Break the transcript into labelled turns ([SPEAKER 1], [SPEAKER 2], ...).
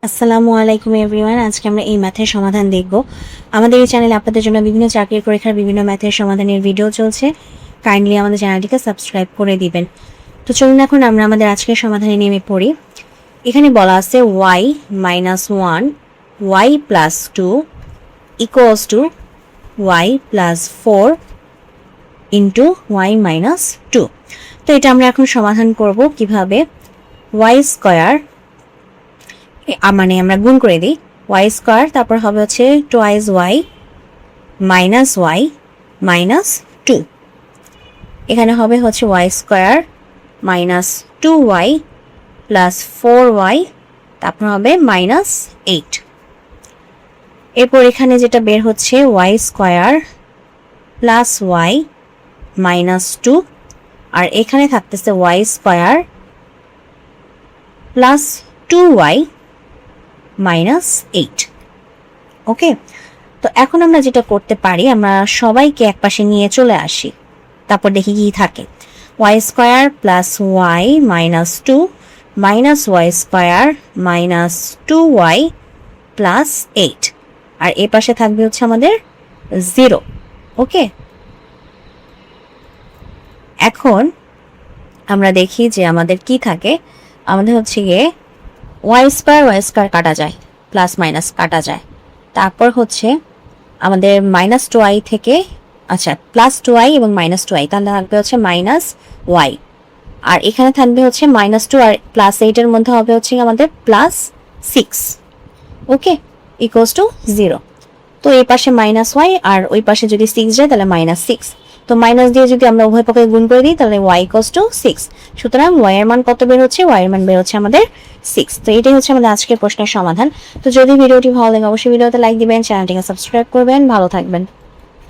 [SPEAKER 1] আসসালামু আলাইকুম এভরিওয়ান। আজকে আমরা এই ম্যাথের সমাধান দেখব। আমাদের এই চ্যানেলে আপনাদের জন্য বিভিন্ন চাকরির পরীক্ষার বিভিন্ন ম্যাথের সমাধানের ভিডিও চলছে। কাইন্ডলি আমাদের চ্যানেলটিকে সাবস্ক্রাইব করে দিবেন। তো চলুন এখন আমরা আমাদের আজকের সমাধানে নেমে পড়ি। এখানে বলা আছে y - 1 y + 2 = y + 4 * y - 2। তো এটা আমরা এখন সমাধান করব কিভাবে। y স্কয়ার মানে আমরা গুণ করে দিই y স্কয়ার, তারপর হবে হচ্ছে টুয়াইস y - 2। এখানে হবে হচ্ছে y স্কয়ার - 2y + 4y, তারপর হবে -8। এরপর এখানে যেটা বের হচ্ছে y স্কয়ার + y - 2, আর এখানে থাকতেছে y স্কয়ার + 2y -8। ওকে, তো এখন আমরা যেটা করতে পারি, আমরা সবাইকে একপাশে নিয়ে চলে আসি, তারপর দেখি কি থাকে। y square + y - 2 y square -2y + 8, আর এ পাশে থাকবে হচ্ছে আমাদের 0। ওকে, এখন আমরা দেখি যে আমাদের কি থাকে। আমাদের হচ্ছে গিয়ে y স্কয়ার কাটা যায়, প্লাস মাইনাস কাটা যায়, তারপর হচ্ছে আমাদের -2y থেকে +2y এবং -2y, তাহলে থাকবে হচ্ছে -y, আর এখানে থাকবে হচ্ছে -2 আর +8 এর মধ্যে হবে হচ্ছে আমাদের +6। ওকে, = 0। তো এই পাশে -y আর ওই পাশে যদি 6 যায় তাহলে -6। তো মাইনাস দিয়ে যদি আমরা উভয় পক্ষে গুণ করে দিই তাহলে y = 6। সুতরাং y এর মান কত বের হচ্ছে? y এর মান বের হচ্ছে আমাদের 6। তো এটাই হচ্ছে আমাদের আজকের প্রশ্নের সমাধান। তো যদি ভিডিওটি ভালো লাগে অবশ্যই ভিডিওতে লাইক দিবেন, চ্যানেলটিকে সাবস্ক্রাইব করবেন। ভালো থাকবেন।